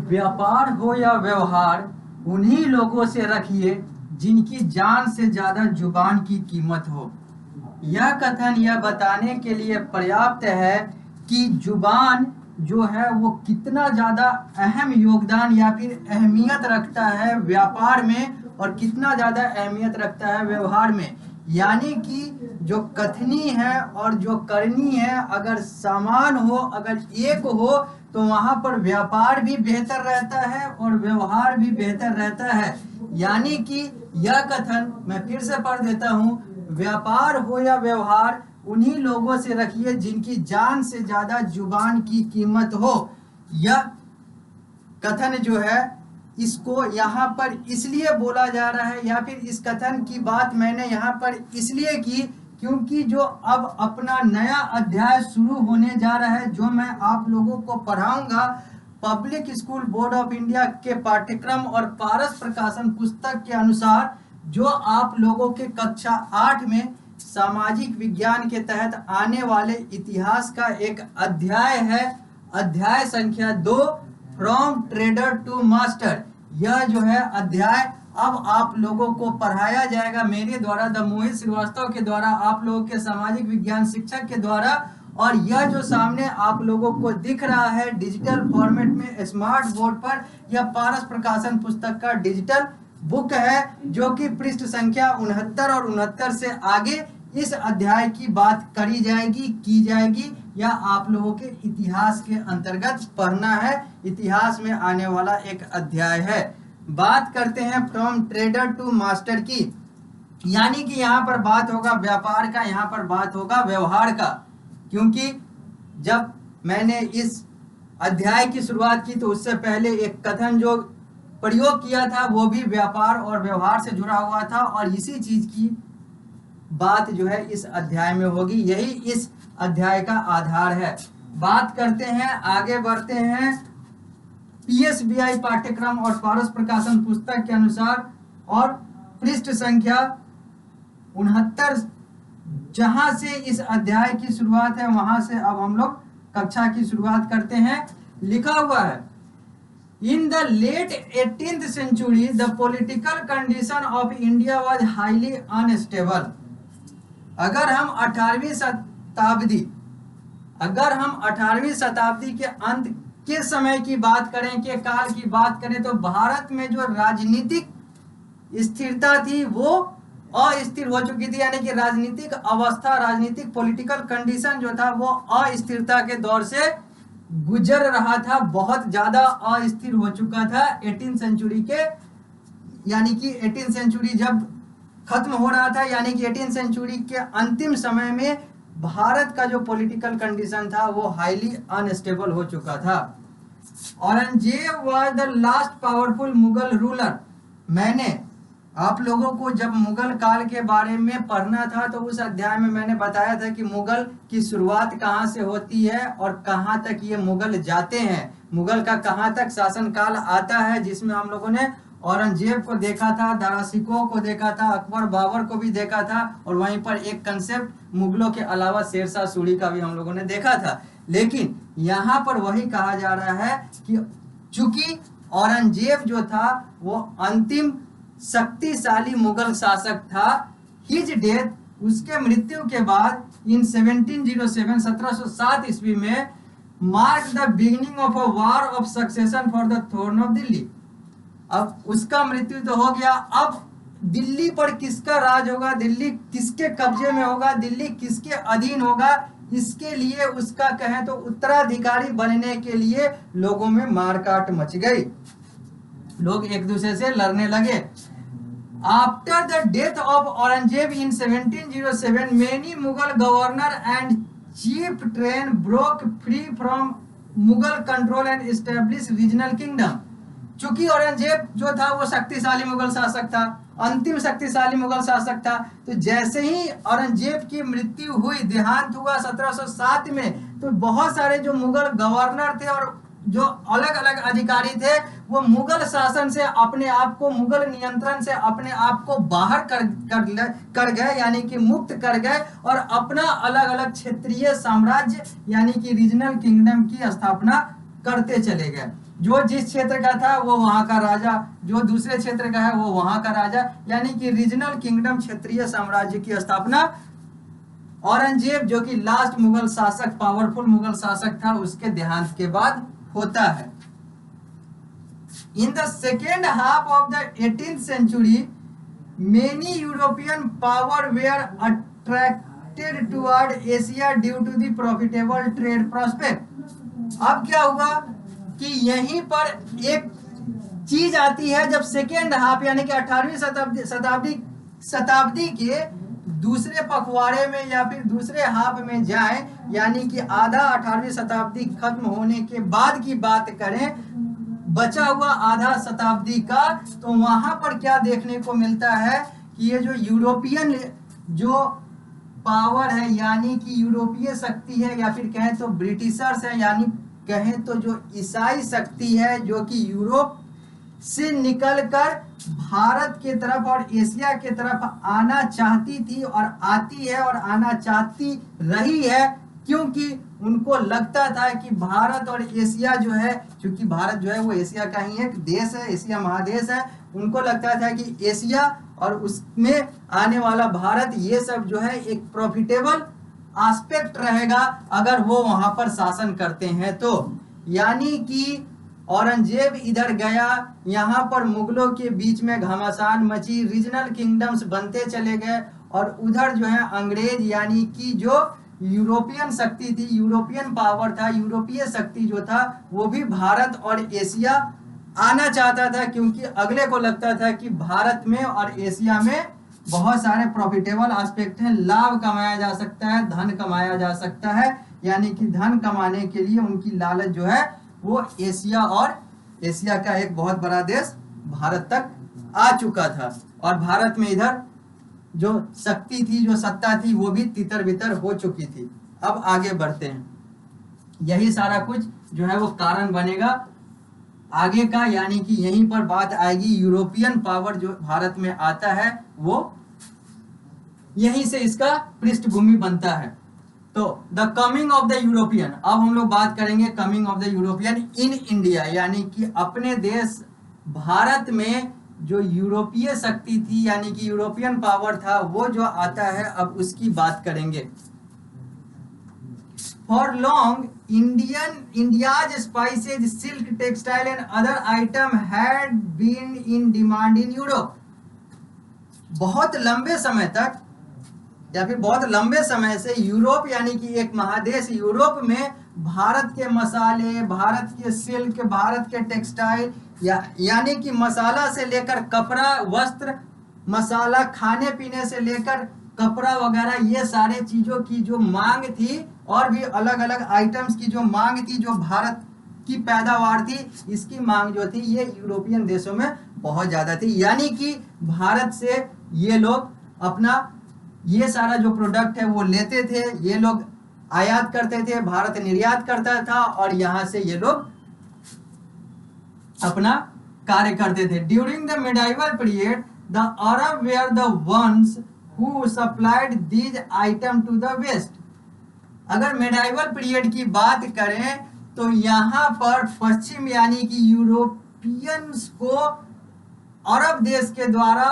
व्यापार हो या व्यवहार, उन्हीं लोगों से रखिए जिनकी जान से ज्यादा जुबान की कीमत हो। यह कथन यह बताने के लिए पर्याप्त है कि जुबान जो है वो कितना ज्यादा अहम योगदान या फिर अहमियत रखता है व्यापार में, और कितना ज्यादा अहमियत रखता है व्यवहार में। यानी कि जो कथनी है और जो करनी है अगर समान हो, अगर एक हो, तो वहां पर व्यापार भी बेहतर रहता है और व्यवहार भी बेहतर रहता है। यानी कि यह कथन मैं फिर से पढ़ देता हूं, व्यापार हो या व्यवहार, उन्हीं लोगों से रखिए जिनकी जान से ज्यादा जुबान की कीमत हो। यह कथन जो है इसको यहाँ पर इसलिए बोला जा रहा है, या फिर इस कथन की बात मैंने यहाँ पर इसलिए की क्योंकि जो अब अपना नया अध्याय शुरू होने जा रहा है, जो मैं आप लोगों को पढ़ाऊंगा, public school board of India के पाठ्यक्रम और पारस प्रकाशन पुस्तक के अनुसार, जो आप लोगों के कक्षा 8 में सामाजिक विज्ञान के तहत आने वाले इतिहास का एक अध्याय है, अध्याय संख्या 2, फ्रॉम ट्रेडर टू मास्टर। यह जो है अध्याय अब आप लोगों को पढ़ाया जाएगा मेरे द्वारा, द मोहित श्रीवास्तव के द्वारा, आप लोगों के सामाजिक विज्ञान शिक्षक के द्वारा। और यह जो सामने आप लोगों को दिख रहा है डिजिटल फॉर्मेट में स्मार्ट बोर्ड पर, यह पारस प्रकाशन पुस्तक का डिजिटल बुक है, जो कि पृष्ठ संख्या 69 और 69 से आगे इस अध्याय की बात करी जाएगी, की जाएगी, या आप लोगों के इतिहास के अंतर्गत पढ़ना है, इतिहास में आने वाला एक अध्याय है। बात करते हैं फ्रॉम ट्रेडर टू मास्टर की, यानी कि यहाँ पर बात होगा व्यापार का, यहाँ पर बात होगा व्यवहार का। क्योंकि जब मैंने इस अध्याय की शुरुआत की तो उससे पहले एक कथन जो प्रयोग किया था वो भी व्यापार और व्यवहार से जुड़ा हुआ था, और इसी चीज की बात जो है इस अध्याय में होगी, यही इस अध्याय का आधार है। बात करते हैं, आगे बढ़ते हैं, पीएसबीआई पाठ्यक्रम और पारस प्रकाशन पुस्तक के अनुसार, और पृष्ठ संख्या 69 जहां से इस अध्याय की शुरुआत है वहां से अब हम लोग कक्षा की शुरुआत करते हैं। लिखा हुआ है, in the late 18th century the political condition of India was highly unstable। अगर हम 18वीं शताब्दी के अंत के समय की बात करें, के काल की बात करें, तो भारत में जो राजनीतिक स्थिरता थी वो अस्थिर हो चुकी थी। यानी कि राजनीतिक अवस्था, राजनीतिक पॉलिटिकल कंडीशन जो था वो अस्थिरता के दौर से गुजर रहा था, बहुत ज्यादा अस्थिर हो चुका था 18th सेंचुरी के, यानी कि 18th सेंचुरी जब खत्म हो रहा था, यानी कि 18th सेंचुरी के अंतिम समय में भारत का जो पॉलिटिकल कंडीशन था वो हाईली अनस्टेबल हो चुका था। Aurangzeb was the last powerful Mughal ruler. मैंने आप लोगों को जब मुगल काल के बारे में पढ़ना था तो उस अध्याय में मैंने बताया था कि मुगल की शुरुआत कहाँ से होती है और कहाँ तक ये मुगल जाते हैं, मुगल का कहाँ तक शासनकाल आता है, जिसमें हम लोगों ने औरंगजेब को देखा था, दारा शिकोह को देखा था, अकबर बाबर को भी देखा था, और वहीं पर एक कंसेप्ट मुगलों के अलावा शेरशाह सूरी का भी हम लोगों ने देखा था। लेकिन यहाँ पर वही कहा जा रहा है कि चूंकि औरंगजेब जो था वो अंतिम शक्तिशाली मुगल शासक था, हिज डेथ, उसके मृत्यु के बाद इन 1707 ईस्वी में mark the beginning of a war of succession for the throne of Delhi. अब उसका मृत्यु तो हो गया, अब दिल्ली पर किसका राज होगा, दिल्ली किसके कब्जे में होगा, दिल्ली किसके अधीन होगा, इसके लिए उसका कहें तो उत्तराधिकारी बनने के लिए लोगों में मारकाट मच गई, लोग एक दूसरे से लड़ने लगे। After the death of Aurangzeb in 1707 many Mughal governor and chief train broke free from Mughal control and establish regional kingdom. चूंकि औरंगजेब जो था वो शक्तिशाली मुगल शासक था, अंतिम शक्तिशाली मुगल शासक था, तो जैसे ही औरंगजेब की मृत्यु हुई, देहांत हुआ 1707 में, तो बहुत सारे जो मुगल गवर्नर थे और जो अलग अलग अधिकारी थे वो मुगल शासन से अपने आप को, मुगल नियंत्रण से अपने आप को बाहर कर गए, यानी कि मुक्त कर गए, और अपना अलग अलग क्षेत्रीय साम्राज्य यानी कि रीजनल किंगडम की स्थापना करते चले गए। जो जिस क्षेत्र का था वो वहां का राजा, जो दूसरे क्षेत्र का है वो वहां का राजा, यानी कि रीजनल किंगडम, क्षेत्रीय साम्राज्य की स्थापना औरंगजेब जो कि लास्ट मुगल शासक, पावरफुल मुगल शासक था, उसके देहांत के बाद होता है। In the second half of the 18th century, many European power were attracted toward Asia due to the profitable trade prospect. अब क्या हुआ कि यहीं पर एक चीज आती है, जब सेकेंड हाफ यानी कि 18वीं शताब्दी के दूसरे पखवाड़े में या फिर दूसरे हाफ में जाए, यानी कि आधा 18वीं शताब्दी खत्म होने के बाद की बात करें, बचा हुआ आधा शताब्दी का, तो वहां पर क्या देखने को मिलता है कि ये जो यूरोपियन जो पावर है, यानी कि यूरोपीय शक्ति है, या फिर कहें तो ब्रिटिशर्स है, यानी कहें तो जो ईसाई शक्ति है, जो कि यूरोप से निकलकर भारत के तरफ और एशिया के तरफ आना चाहती थी और आती है और आना चाहती रही है, क्योंकि उनको लगता था कि भारत और एशिया जो है, क्योंकि भारत जो है वो एशिया का ही एक देश है, एशिया महादेश है, उनको लगता था कि एशिया और उसमें आने वाला भारत, ये सब जो है एक प्रॉफिटेबल एस्पेक्ट रहेगा अगर वो वहां पर शासन करते हैं तो। यानी कि औरंगजेब इधर गया, यहाँ पर मुगलों के बीच में घमासान मची, रीजनल किंगडम्स बनते चले गए, और उधर जो है अंग्रेज यानी कि जो यूरोपियन शक्ति थी, यूरोपियन पावर था, यूरोपीय शक्ति जो था, वो भी भारत और एशिया आना चाहता था, क्योंकि अगले को लगता था कि भारत में और एशिया में बहुत सारे प्रॉफिटेबल एस्पेक्ट हैं, लाभ कमाया जा सकता है, धन कमाया जा सकता है, यानी कि धन कमाने के लिए उनकी लालच जो है वो एशिया और एशिया का एक बहुत बड़ा देश भारत तक आ चुका था, और भारत में इधर जो शक्ति थी, जो सत्ता थी, वो भी तितर बितर हो चुकी थी। अब आगे बढ़ते हैं, यही सारा कुछ जो है वो कारण बनेगा आगे का, यानी कि यहीं पर बात आएगी यूरोपियन पावर जो भारत में आता है, वो यहीं से इसका पृष्ठभूमि बनता है। तो the coming of the European, अब हम लोग बात करेंगे coming of the European in India, यानी कि अपने देश भारत में जो यूरोपीय शक्ति थी, यानी कि यूरोपियन पावर था, वो जो आता है, अब उसकी बात करेंगे। For long India's spices, silk, textile and other item had been in demand in Europe. बहुत लंबे समय तक या फिर बहुत लंबे समय से यूरोप यानी कि एक महादेश यूरोप में भारत के मसाले, भारत के सिल्क, भारत के टेक्सटाइल, यानी कि मसाला से लेकर कपड़ा, वस्त्र, मसाला, खाने पीने से लेकर कपड़ा वगैरह, ये सारे चीजों की जो मांग थी, और भी अलग अलग आइटम्स की जो मांग थी, जो भारत की पैदावार थी, इसकी मांग जो थी ये यूरोपियन देशों में बहुत ज्यादा थी। यानी कि भारत से ये लोग अपना ये सारा जो प्रोडक्ट है वो लेते थे, ये लोग आयात करते थे, भारत निर्यात करता था, और यहाँ से ये लोग अपना कार्य करते थे। During the medieval period the Arab were the ones who supplied these item to the west. अगर मिडाइवल पीरियड की बात करें तो यहाँ पर पश्चिम यानी कि यूरोपियंस को अरब देश के द्वारा,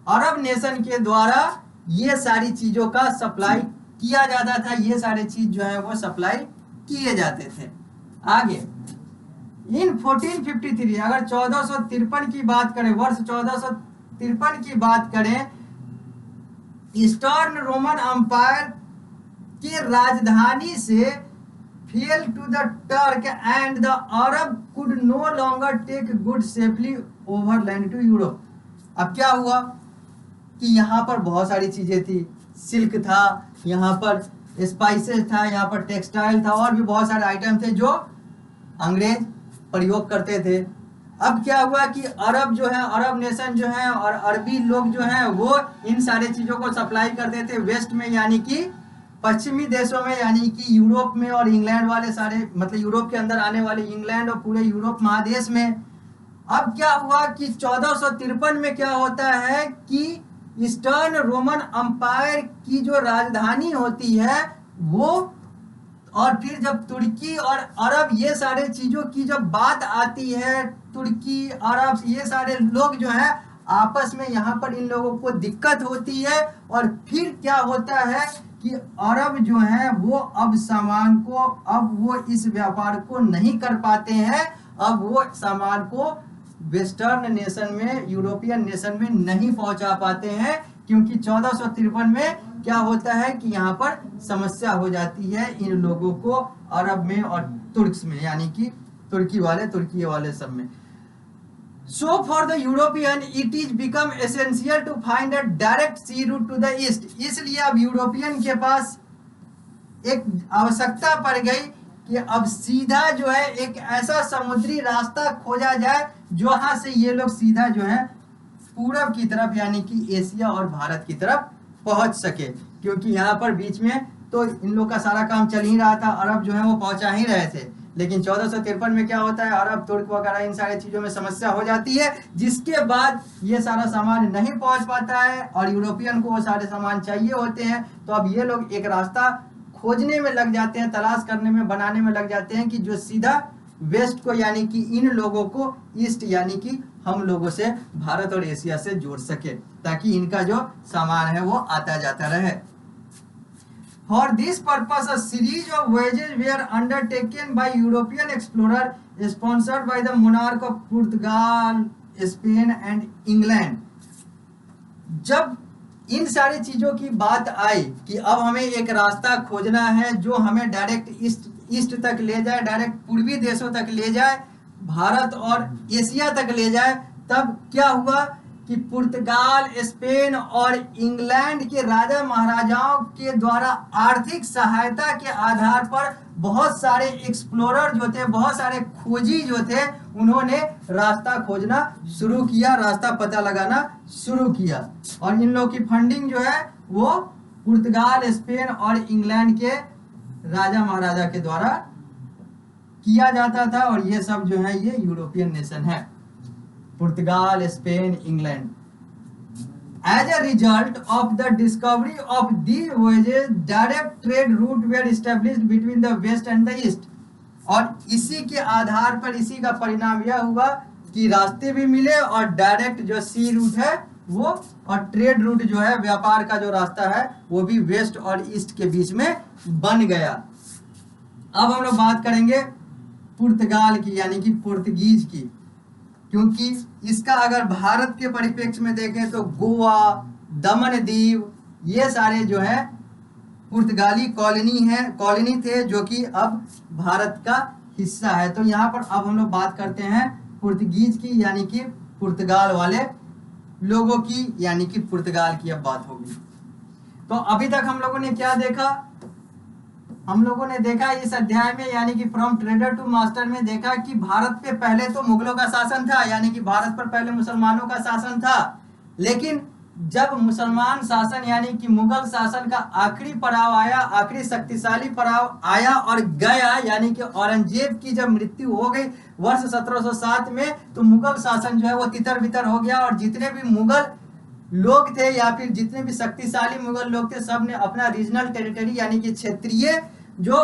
अरब नेशन के द्वारा ये सारी चीजों का सप्लाई किया जाता था, ये सारे चीज जो है वो सप्लाई किए जाते थे। आगे इन 1453, अगर 1453 की बात करें, वर्ष 1453 की बात करें, ईस्टर्न रोमन एम्पायर की राजधानी से fell to the Turk and the Arab could no longer take good safely overland to Europe. अब क्या हुआ कि यहाँ पर बहुत सारी चीजें थी, सिल्क था, यहाँ पर स्पाइसेस था, यहाँ पर टेक्सटाइल था, और भी बहुत सारे आइटम थे जो अंग्रेज प्रयोग करते थे। अब क्या हुआ कि अरब जो है, अरब नेशन जो है और अरबी लोग जो है वो इन सारे चीजों को सप्लाई करते थे वेस्ट में, यानी कि पश्चिमी देशों में, यानी कि यूरोप में और इंग्लैंड वाले सारे, मतलब यूरोप के अंदर आने वाले इंग्लैंड और पूरे यूरोप महादेश में। अब क्या हुआ कि 1453 में क्या होता है कि ईस्टर्न रोमन एम्पायर की जो राजधानी होती है वो और फिर जब तुर्की और अरब ये सारे चीजों की जब बात आती है, तुर्की अरब ये सारे लोग जो है आपस में, यहाँ पर इन लोगों को दिक्कत होती है। और फिर क्या होता है कि अरब जो है वो अब सामान को, अब वो इस व्यापार को नहीं कर पाते हैं, अब वो सामान को वेस्टर्न नेशन में, यूरोपियन नेशन में नहीं पहुंचा पाते हैं, क्योंकि 1453 में क्या होता है कि यहाँ पर समस्या हो जाती है इन लोगों को अरब में और तुर्क्स में, यानी कि तुर्की वाले सब में। So for the European it is become essential to find a direct sea route to the east। इसलिए अब यूरोपियन के पास एक आवश्यकता पड़ गई कि अब सीधा जो है एक ऐसा समुद्री रास्ता खोजा जाए जहां से ये लोग सीधा जो है पूरब की तरफ, यानी कि एशिया और भारत की तरफ पहुंच सके। क्योंकि यहाँ पर बीच में तो इन लोग का सारा काम चल ही रहा था, अरब जो है वो पहुंचा ही रहे थे, लेकिन 1453 में क्या होता है, अरब तुर्क वगैरह इन सारी चीजों में समस्या हो जाती है, जिसके बाद ये सारा सामान नहीं पहुंच पाता है और यूरोपियन को वो सारे सामान चाहिए होते हैं। तो अब ये लोग एक रास्ता खोजने में लग जाते हैं, तलाश करने में, बनाने में लग जाते हैं कि जो सीधा वेस्ट को, यानी कि इन लोगों को ईस्ट, यानी कि हम लोगों से, भारत और एशिया से जोड़ सके, ताकि इनका जो सामान है वो आता जाता रहे। For this purpose, a series of voyages were undertaken by European explorer, sponsored by the monarch of Portugal, Spain and England। जब इन सारी चीजों की बात आई कि अब हमें एक रास्ता खोजना है जो हमें डायरेक्ट ईस्ट तक ले जाए, डायरेक्ट पूर्वी देशों तक ले जाए, भारत और एशिया तक ले जाए, तब क्या हुआ कि पुर्तगाल, स्पेन और इंग्लैंड के राजा महाराजाओं के द्वारा आर्थिक सहायता के आधार पर बहुत सारे एक्सप्लोरर जो थे, बहुत सारे खोजी जो थे, उन्होंने रास्ता खोजना शुरू किया, रास्ता पता लगाना शुरू किया। और इन लोगों की फंडिंग जो है वो पुर्तगाल, स्पेन और इंग्लैंड के राजा महाराजा के द्वारा किया जाता था। और ये सब जो है ये यूरोपियन नेशन है, पुर्तगाल, Spain, England. As a result of the discovery of these voyages, direct trade route were established between the west and the east। और इसी के आधार पर, इसी का परिणाम यह हुआ कि रास्ते भी मिले और डायरेक्ट जो सी रूट है वो, और ट्रेड रूट जो है, व्यापार का जो रास्ता है वो भी वेस्ट और ईस्ट के बीच में बन गया। अब हम लोग बात करेंगे पुर्तगाल की, यानी कि पुर्तगीज की, क्योंकि इसका अगर भारत के परिप्रेक्ष्य में देखें तो गोवा, दमन दीव, ये सारे जो है पुर्तगाली कॉलोनी थे, जो कि अब भारत का हिस्सा है। तो यहाँ पर अब हम लोग बात करते हैं पुर्तगीज की, यानी कि पुर्तगाल वाले लोगों की, यानी कि पुर्तगाल की अब बात होगी। तो अभी तक हम लोगों ने क्या देखा, हम लोगों ने देखा इस अध्याय में, यानी कि फ्रॉम ट्रेडर टू मास्टर में देखा कि भारत पे पहले तो मुगलों का शासन था, यानी कि भारत पर पहले मुसलमानों का शासन था। लेकिन जब मुसलमान शासन, यानी कि मुगल शासन का आखिरी पड़ाव आया, आखिरी शक्तिशाली पड़ाव आया और गया, यानी कि औरंगजेब की जब मृत्यु हो गई वर्ष 1707 में, तो मुगल शासन जो है वो तितर बितर हो गया। और जितने भी मुगल लोग थे या फिर जितने भी शक्तिशाली मुगल लोग थे, सब ने अपना रीजनल टेरिटरी, यानी कि क्षेत्रीय जो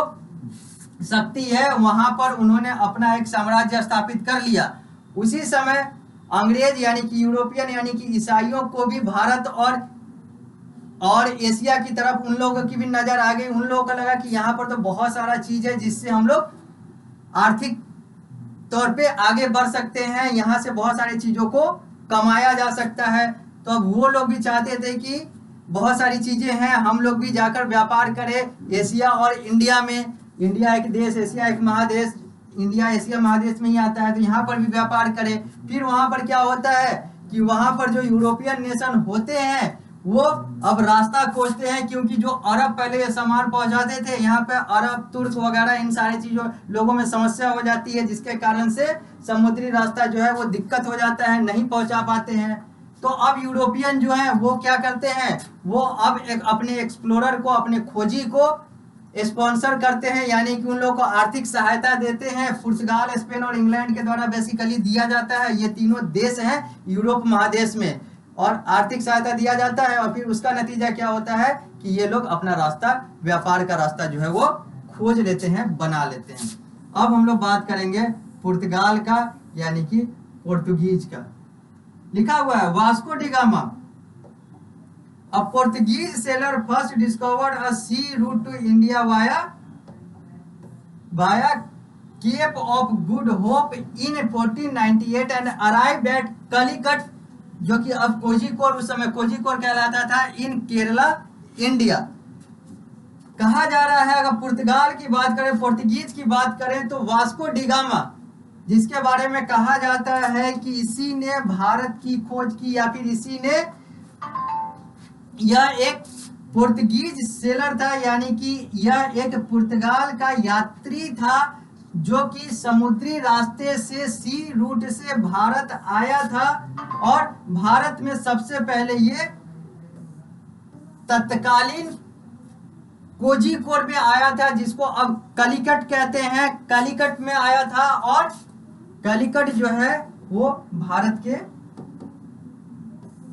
शक्ति है वहां पर उन्होंने अपना एक साम्राज्य स्थापित कर लिया। उसी समय अंग्रेज, यानी कि यूरोपियन, यानी कि ईसाइयों को भी भारत और एशिया की तरफ उन लोगों की भी नजर आ गई। उन लोगों को लगा कि यहाँ पर तो बहुत सारा चीज है जिससे हम लोग आर्थिक तौर पे आगे बढ़ सकते हैं, यहाँ से बहुत सारी चीजों को कमाया जा सकता है। तो अब वो लोग भी चाहते थे कि बहुत सारी चीजें हैं, हम लोग भी जाकर व्यापार करें एशिया और इंडिया में। इंडिया एक देश, एशिया एक महादेश, इंडिया एशिया महादेश में ही आता है, तो यहाँ पर भी व्यापार करें। फिर वहां पर क्या होता है कि वहां पर जो यूरोपियन नेशन होते हैं वो अब रास्ता खोजते हैं, क्योंकि जो अरब पहले ये सामान पहुंचाते थे, यहाँ पे अरब, तुर्क वगैरह इन सारी चीजों लोगों में समस्या हो जाती है, जिसके कारण से समुद्री रास्ता जो है वो दिक्कत हो जाता है, नहीं पहुंचा पाते हैं। तो अब यूरोपियन जो है वो क्या करते हैं, वो अब अपने एक्सप्लोरर को, अपने खोजी को स्पॉन्सर करते हैं, यानी कि उन लोगों को आर्थिक सहायता देते हैं। पुर्तगाल, स्पेन और इंग्लैंड के द्वारा बेसिकली दिया जाता है। ये तीनों देश हैं यूरोप महादेश में, और आर्थिक सहायता दिया जाता है। और फिर उसका नतीजा क्या होता है कि ये लोग अपना रास्ता, व्यापार का रास्ता जो है वो खोज लेते हैं, बना लेते हैं। अब हम लोग बात करेंगे पुर्तगाल का, यानी कि पोर्तुगीज का। लिखा हुआ है Vasco da Gama, a Portuguese sailor first discovered a sea route to India via Cape of Good Hope in 1498 and arrived at Calicut, जो कि अब कोझिकोड, उस समय कोझिकोड कहलाता था, इन केरला, इंडिया। कहा जा रहा है, अगर पुर्तगाल की बात करें, पोर्तुगीज की बात करें, तो वास्को डी गामा, जिसके बारे में कहा जाता है कि इसी ने भारत की खोज की, या फिर इसी ने, यह एक पुर्तगीज सेलर था, यानी कि यह एक पुर्तगाल का यात्री था जो कि समुद्री रास्ते से, सी रूट से भारत आया था, और भारत में सबसे पहले ये तत्कालीन कोझिकोड में आया था, जिसको अब कलिकट कहते हैं। कलिकट में आया था, और कलिकट जो है वो भारत के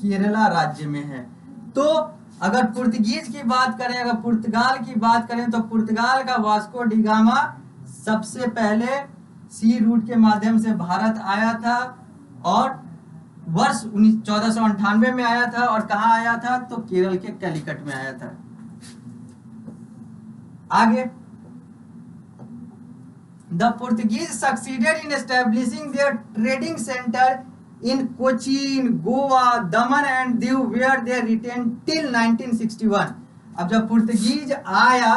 केरला राज्य में है। तो अगर पुर्तगीज की बात करें, अगर पुर्तगाल की बात करें, तो पुर्तगाल का वास्को डी गामा सबसे पहले सी रूट के माध्यम से भारत आया था, और वर्ष 1498 में आया था। और कहाँ आया था? तो केरल के कैलिकट में आया था। आगे, the Portuguese succeeded in establishing their trading centre in Cochin, Goa, Daman and Diu, where they retain till 1961। अब जब पुर्तगीज आया,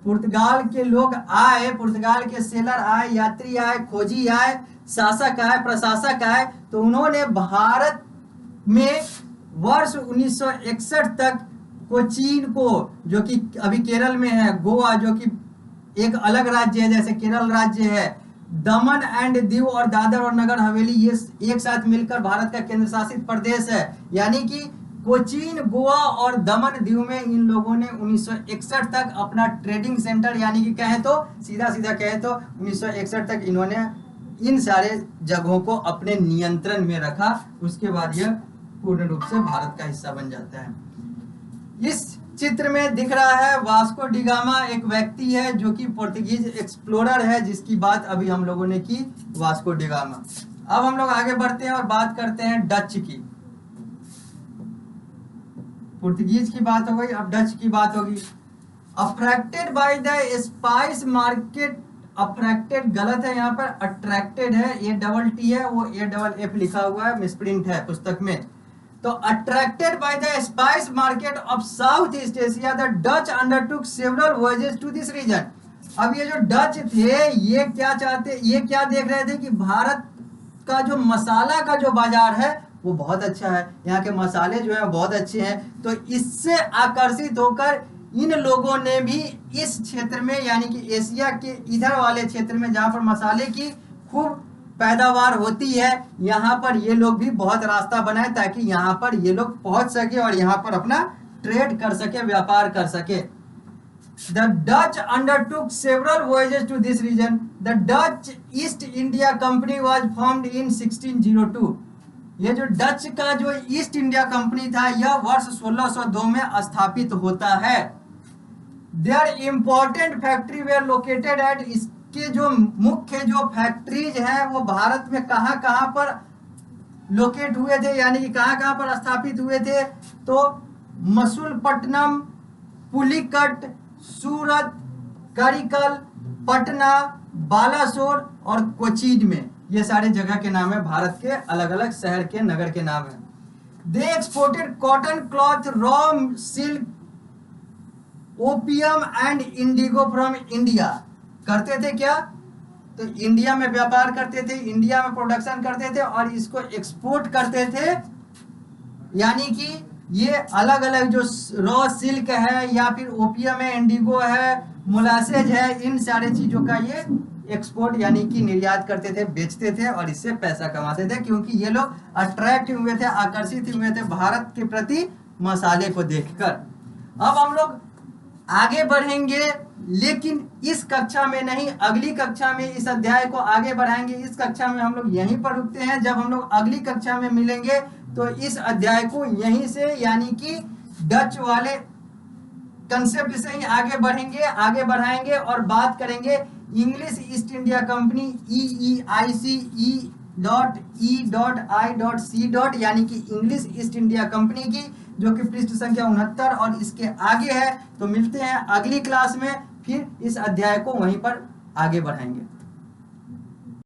पुर्तगाल के लोग आए, पुर्तगाल के सेलर आए, यात्री आए, खोजी आए, शासक आए, प्रशासक आए, तो उन्होंने भारत में वर्ष 1961 तक कोचीन को, जो कि अभी केरल में है, गोवा जो कि एक अलग राज्य है जैसे केरल राज्य है, दमन एंड दीव और दादर और नगर हवेली, ये एक साथ मिलकर भारत का केंद्र शासित प्रदेश है। यानी कि कोचीन, गोवा और दमन दीव में इन लोगों ने 1961 तक अपना ट्रेडिंग सेंटर, यानी कि कहें तो सीधा सीधा कहें तो 1961 तक इन्होंने इन सारे जगहों को अपने नियंत्रण में रखा। उसके बाद यह पूर्ण रूप से भारत का हिस्सा बन जाता है। इस चित्र में दिख रहा है वास्को डी गामा एक व्यक्ति है जो कि पोर्तुगीज एक्सप्लोरर है, जिसकी बात अभी हम लोगों ने की, वास्को डी गामा। अब हम लोग आगे बढ़ते हैं और बात करते हैं डच की। पुर्तगीज की बात हो गई, अब डच की बात होगी। Attracted by the spice market, attracted गलत है, यहाँ पर अट्रैक्टेड है, ए डबल टी है, वो ए डबल एफ लिखा हुआ है, मिसप्रिंट है पुस्तक में। तो attracted by the spice market of South East Asia, the Dutch undertook several voyages to this region. अब ये जो डच थे, ये क्या चाहते, ये क्या देख रहे थे कि भारत का जो मसाला का जो बाजार है वो बहुत अच्छा है, यहाँ के मसाले जो है बहुत अच्छे हैं। तो इससे आकर्षित होकर इन लोगों ने भी इस क्षेत्र में, यानी कि एशिया के इधर वाले क्षेत्र में जहाँ पर मसाले की खूब पैदावार होती है, यहाँ पर ये लोग भी बहुत रास्ता बनाए ताकि यहाँ पर ये लोग पहुंच सके और यहाँ पर अपना ट्रेड कर सके, व्यापार कर सके। The Dutch undertook several voyages to this region. The Dutch East India Company was formed in 1602. ये जो डच का जो ईस्ट इंडिया कंपनी था, यह वर्ष 1602 में स्थापित होता है। Their important factory were located at, इसके जो मुख्य जो फैक्ट्रीज हैं वो भारत में कहाँ कहाँ पर लोकेट हुए थे, यानी कि कहाँ कहाँ पर स्थापित हुए थे? तो मसूलपट्टनम, पुलिकट, सूरत, करिकल, पटना, बालासोर और कोचीन में, ये सारे जगह के नाम है, भारत के अलग अलग शहर के, नगर के नाम है। They exported cotton, cloth, raw silk, opium and indigo from India. करते थे क्या? तो इंडिया में व्यापार करते थे, इंडिया में प्रोडक्शन करते थे और इसको एक्सपोर्ट करते थे। यानी कि ये अलग अलग जो रॉ सिल्क है या फिर ओपियम है, इंडिगो है, मोलासेज है, इन सारे चीजों का ये एक्सपोर्ट यानी कि निर्यात करते थे, बेचते थे और इससे पैसा कमाते थे, क्योंकि ये लोग अट्रैक्ट हुए थे, आकर्षित हुए थे भारत के प्रति मसाले को देखकर। अब हम लोग आगे बढ़ेंगे, लेकिन इस कक्षा में नहीं, अगली कक्षा में इस अध्याय को आगे बढ़ाएंगे। इस कक्षा में हम लोग यहीं पर रुकते हैं। जब हम लोग अगली कक्षा में मिलेंगे तो इस अध्याय को यहीं से, यानी कि डच वाले कंसेप्ट से ही आगे बढ़ेंगे, आगे बढ़ाएंगे और बात करेंगे English east India company EEIC.E.I.C. यानी कि इंग्लिश ईस्ट इंडिया कंपनी की, जो कि पृष्ठ संख्या 69 और इसके आगे है। तो मिलते हैं अगली क्लास में, फिर इस अध्याय को वहीं पर आगे बढ़ाएंगे।